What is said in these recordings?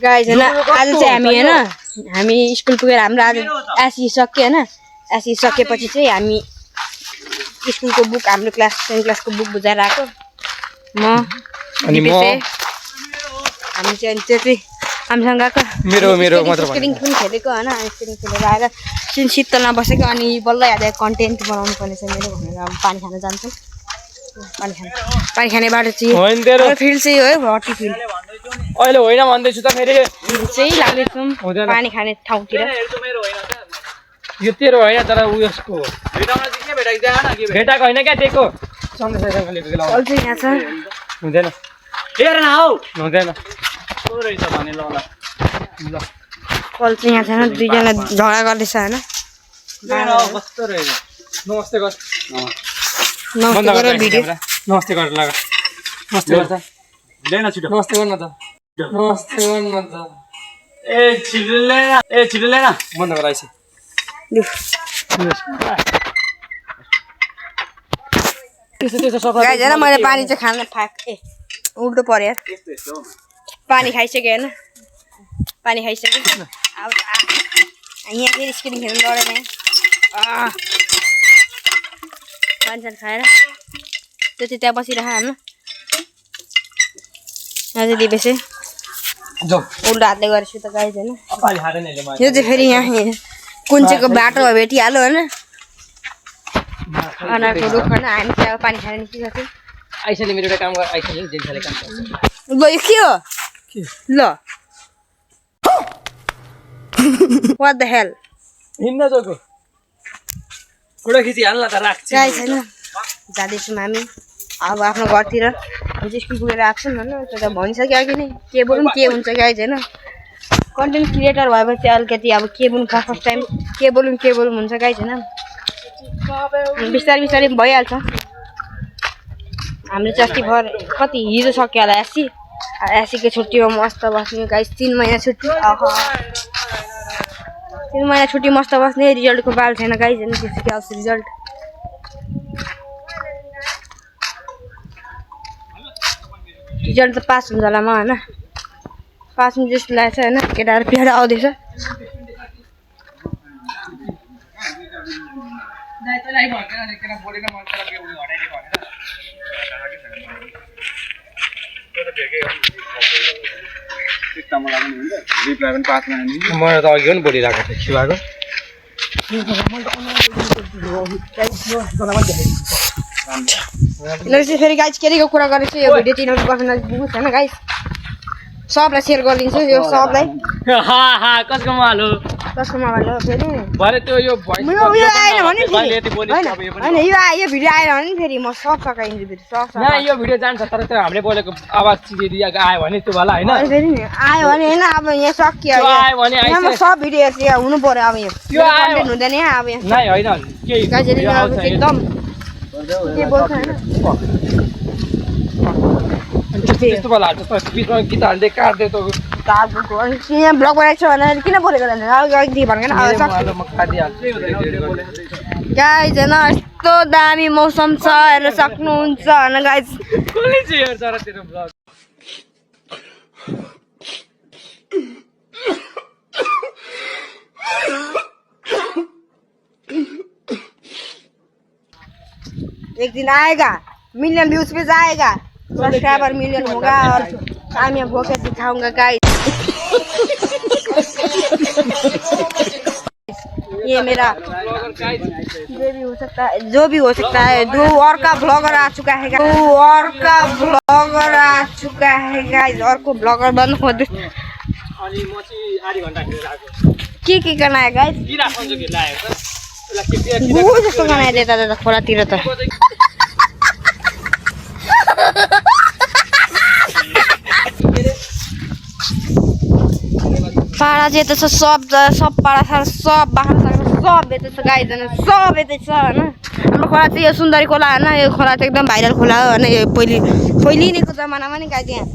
guys हैन आज चाहिँ हामी स्कुल पुगेर हाम्रो आज एसई सक्यो हैन एसई सकेपछि चाहिँ हामी स्कुलको बुक हाम्रो क्लास 10 क्लासको बुक बुझाएर आएको म अनि हामी चाहिँ त्यति हामीसँग गएको मेरो मात्र स्क्रिन खेलेको हैन स्क्रिन खेलेर आएर सिन शीतलमा बसेको अनि बल्ल यादै कन्टेन्ट बनाउनु पर्ने छ मेरो भनेर पानी खान जान्छौँ पानी खाने बाटो चाहिँ फिल्ड चाहिँ हो हटी फिल्ड अहिले होइन भन्दैछु त फेरि चाहिँ लाग्दैछौँ पानी खाने ठाउँतिर यो तेरो होइन तर उयसको भेटाएको होइन क्या त्यहीको यहाँ छ हुँदैन हेर न हौ हुँदैन रहेछ भने ल कल चाहिँ यहाँ छैन दुईजना झगडा गर्दैछ होइन कस्तो रहेछ नमस्ते गर नमस्ते गर भिडियो नमस्ते गर लगा नमस्ते गर त लेन छिटो नमस्ते गर्न त नमस्ते गर्न त ए छिटो लेन बन्द गराइछ त्यसो सफा गाइस हैन मैले पानी चाहिँ खान ए उल्टो पर्यो यार पानी खाइसके हैन पानी खाइसके अब यहाँ फेरि स्क्रिन खेल्न लडेन पानी खाएर त्यो चाहिँ त्यहाँ बसिरह हैन आज दिबेसे जो उल्टा हातले गरेछु त गाइस हैन पानी खादैन यसले यो चाहिँ फेरि यहाँ कुन चाहिँको बाटो भेटिहाल्यो हैन अनारको रुख हैन हामी चाहिँ पानी खाएर निस्केको थियौँ आइसले मेरो एउटा काम गर आइसले जेन्सले काम गर्छ ल यो के हो ल व्हाट द हेल हिँड्न जोको कुडा खिची हाल्न त राख्छ गाइस हैन जाँदैछौँ हामी अब आफ्नो घरतिर हामी चाहिँ स्कुल पुगेर आएको छौँ हैन त्यो त भनिसक्यो अघि नै के बोलौँ के हुन्छ गाइस हैन कन्टेन्ट क्रिएटर भएपछि अलिकति अब के बोलौँ फर्स्ट टाइम के बोलौँ हुन्छ गाइस हैन बिस्तारै बिस्तारै भइहाल्छ हाम्रो चाहिँ अस्ति भर कति हिजो सक्यो होला एसीको छुट्टीमा मस्त बस्ने गाइस 3 महिना छुट्टी 3 महिना छुट्टी मस्त बस्ने रिजल्टको बाल छैन गाइस हैन त्यसको आउँछ रिजल्ट त पास हुन्छ होला म हैन पास हुन्छ जस्तो लाग्छ हैन केटाहरु प्यारा आउँदैछ मलाई त अघि पनि बोलिरहेको थिएँ खिवाको फेरि गाइस केटीको कुरा गरेछु यो भिडियो 300 पर्सेन्ट पुग्छ हैन गाइस सबलाई शेयर गरिदिन्छु यो सबलाई कसको मोबाइल हो फेरि भरे त्यो यो भोइस यो आएन भने हैन यो भिडियो आएन भने फेरि म सब सकाइन्छु फेरि सब न यो भिडियो जान्छ तर त्यो हामीले बोलेको आवाज दिएको आयो भने त्यो भला हैन फेरि नि आयो भने हैन अब यहाँ सकियो आयो भने यहाँ सब भिडियो हेर्छु यहाँ हुनु पर्यो अब यो कन्टेन्ट हुँदैन यहाँ अब यहाँ नै हैन के एकदम के बोल्छ हैन त्यस्तो बेला जस्तो बिचमा गीत हाल्दै काट्दै त यहाँ ब्लग बनाएको छ भने किन बोलेको जान्छ अघि भन्दैन गाइस हैन यस्तो दामी मौसम छ हेर्न सक्नुहुन्छ हैन गाइस कसले चाहिँ हेर्छ र तेरो ब्लग एक दिन आएगा मिलियन व्यूज पे जाएगा सब्सक्राइबर मिलियन होगा और कामयाब होकर दिखाऊंगा गाइस ये मेरा जो भी हो सकता है 2 और का ब्लॉगर आ चुका है गाइस और को ब्लॉगर बन खोद अनि म चाहिँ आधी घण्टा खेलेर आएको के करना है गाइस किरा खन्जो के लाएको वो जस्तो बनाइ देता खोलातिर त पाडा चाहिँ यता छ सब पाडा सब बाख्रा सब बेच्दैछ गाइस हैन सब बेच्दैछ हैन हाम्रो खोला चाहिँ यो सुन्दरी खोला हैन यो खोला चाहिँ एकदम भाइरल खोला हो हैन यो पहिलिनेको जमानामा नि गाइस यहाँ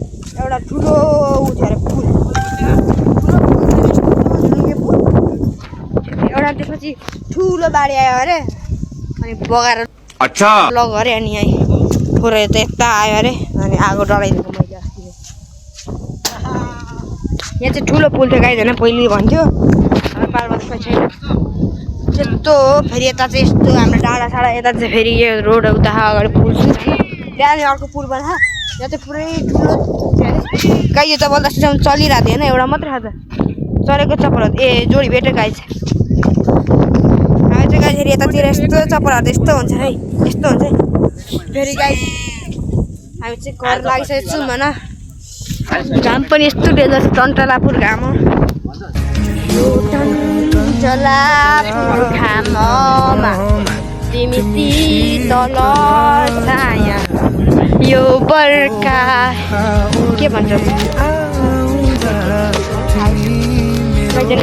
एउटा ठुलो उठेर पुल एउटा त्यसपछि ठुलो बाढी आयो अरे अनि बगाएर अच्छा लग अरे अनि यहाँ थोरै त यता आयो अरे अनि आगो डढाइदिएको मैले अस्ति यहाँ चाहिँ ठुलो पुल थियो गाइज होइन पहिले भन्थ्यो हाम्रो पारमा त खोइ छैन त्यस्तो फेरि यता चाहिँ यस्तो हाम्रो डाँडा साडा यता चाहिँ फेरि यो रोड उता अगाडि पुल छ त्यहाँनिर अर्को पुल बन्छ यहाँ चाहिँ पुरै ठुलो गाई यो जबरजस्तीसम्म चलिरहेको थियो होइन एउटा मात्रै छ त चलेको चप्पल ए जोडी भेट्यो गाई चाहिँ हामी चाहिँ गाई फेरि यतातिर यस्तो चप्पलहरू त यस्तो हुन्छ है यस्तो हुन्छ है फेरि गाई हामी चाहिँ घर लागिसकेको छौँ होइन घाम पनि यस्तो डेन्जर छ टन्टलापुर घाम हो यो टन्टलापुर घाममा तिमी शीतल छाया यो बर्खा के भन्छ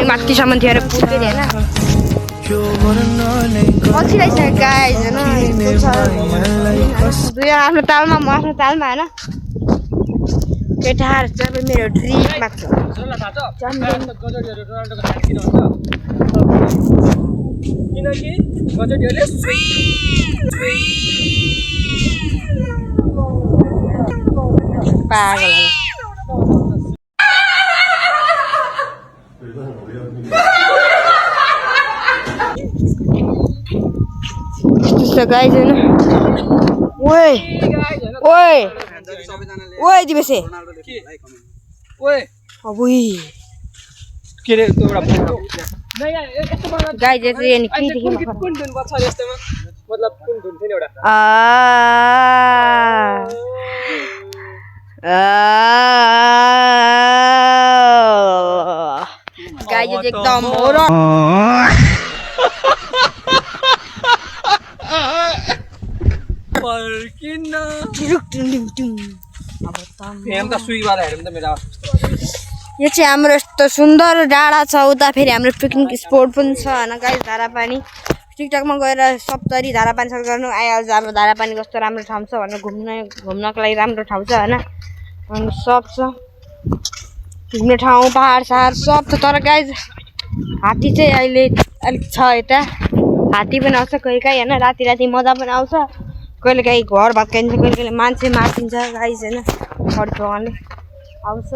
माथिसम्म थियो अरे पुग्दै थिएन पछि रहेछ गाई होइन दुई आफ्नो तालमा म आफ्नो तालमा होइन केटाहरू चाहिँ अब मेरो ड्रिममा छ पागल गाई छैन ओए ओए ओए दिवसे ओए अबुई के रे त्यो एउटा गाई चाहिँ अनि के देखिन कुन धुन बज्छ यस्तोमा मतलब कुन धुन थियो नि एउटा गाई चाहिँ एकदम हो र पर्किन अब फेम त सुईवाला हेरौँ त मेरो यो चाहिँ हाम्रो यस्तो सुन्दर डाँडा छ उता फेरि हाम्रो पिकनिक स्पोट पनि छ होइन गाई धारापानी टिकटकमा गएर सप्तरी धारापानी सर्च गर्नु आइहाल्छ अब धारापानी कस्तो राम्रो ठाउँ छ भनेर घुम्नको लागि राम्रो ठाउँ छ होइन अनि सब छ घुम्ने ठाउँ पहाड सहाड सब छ तर गाई हात्ती चाहिँ अहिले अलिक छ यता हात्ती पनि आउँछ कहिले काहीँ होइन राति राति मजा पनि आउँछ कहिले काहीँ घर भत्काइन्छ कहिले कहिले मान्छे मारिदिन्छ गाई होइन हर भगवान्ले आउँछ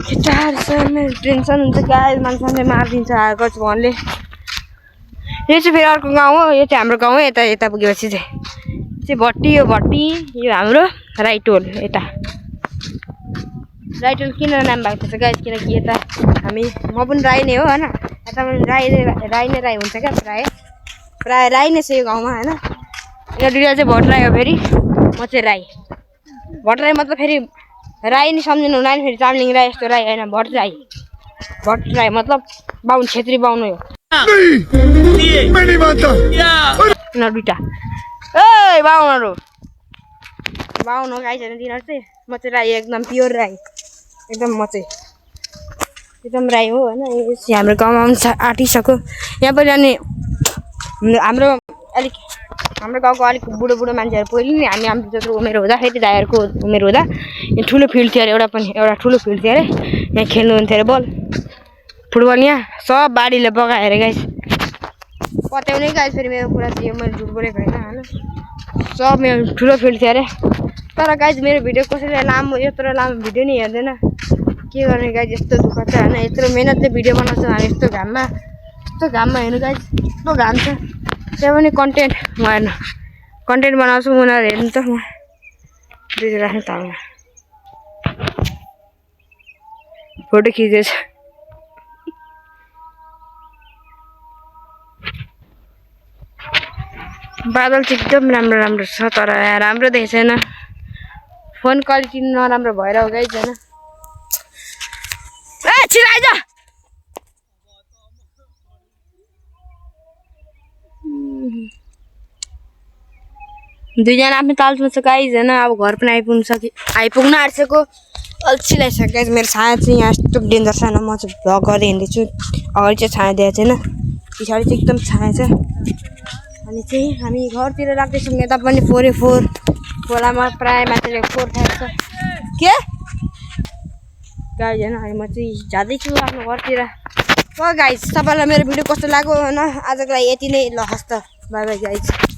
केटाहरू छ टेन्सन हुन्छ गाई मान्छे मारिदिन्छ गर्छ भगवान्ले यो चाहिँ फेरि अर्को गाउँ हो यो चाहिँ हाम्रो गाउँ हो यता यता पुगेपछि चाहिँ भट्टी यो भट्टी यो हाम्रो राइटोल यता राइटोल किन नाम भएको छ गाई किनकि यता हामी म पनि राई नै हो होइन यता पनि राई नै राई हुन्छ क्या प्रायः राई नै छ यो गाउँमा होइन यो दुईवटा चाहिँ भट्टराई हो फेरि म चाहिँ राई भट्टराई मतलब फेरि राई नै सम्झिनु हुँदैन फेरि चामलिङ राई यस्तो राई होइन भट्टराई मतलब बाहुन छेत्री बाहुन हो दुइटा ए बाहुनहरू बाहुन हो गाई छैन तिनीहरू चाहिँ म चाहिँ राई एकदम प्योर राई एकदम म चाहिँ एकदम राई हो होइन हाम्रो गाउँमा पनि आँटिसक्यो यहाँ पनि अनि हाम्रो गाउँको अलिक बुढो मान्छेहरू पहिले नि हाम्रो जत्रो उमेर हुँदा फेरि दाइहरूको उमेर हुँदा यहाँ ठुलो फिल्ड थियो अरे एउटा ठुलो फिल्ड थियो अरे यहाँ खेल्नुहुन्थ्यो अरे बल फुटबल यहाँ सब बाढीले बगाएर गाइस पत्याउने गाइस फेरि मेरो कुरा चाहिँ यो मैले झुट बोलेको होइन सब मेरो ठुलो फिल्ड थियो अरे तर गाइस मेरो भिडियो कसैले लामो यत्रो लामो भिडियो नि हेर्दैन के गर्ने गाइस यस्तो दुःख छ होइन यत्रो मेहनतले भिडियो बनाउँछौँ हामी यस्तो घाममा हेर्नु गाइस यस्तो घाम छ त्यहाँ पनि कन्टेन्ट हेर्नु कन्टेन्ट बनाउँछु उनीहरू हेर्नु त म दुई राख्नु तालमा फोटो खिचेछ बादल चाहिँ एकदम राम्रो छ तर राम्रो देखेको छैन फोन क्वालिटी नराम्रो भएर हो गाइस छैन ए छिटो आइज दुईजना आफ्नो तालमा छ गाइस होइन अब घर पनि आइपुग्न आँटिसक्यो अल्छी लागिसक्यो गाइस मेरो छाया चाहिँ यहाँ यस्तो डेन्जर छैन म चाहिँ भ्लग गर्दै हिँड्दैछु अगाडि चाहिँ छाया दिएको छैन पछाडि चाहिँ एकदम छाया छ अनि चाहिँ हामी घरतिर राख्दैछौँ यता पनि 4 खोलामा प्रायः मान्छेले 4 खान्छ के गाइस होइन अनि म चाहिँ जाँदैछु आफ्नो घरतिर गाइस तपाईँलाई मेरो भिडियो कस्तो लाग्यो होइन आजको लागि यति नै ल हस् त बाई बाई गाइस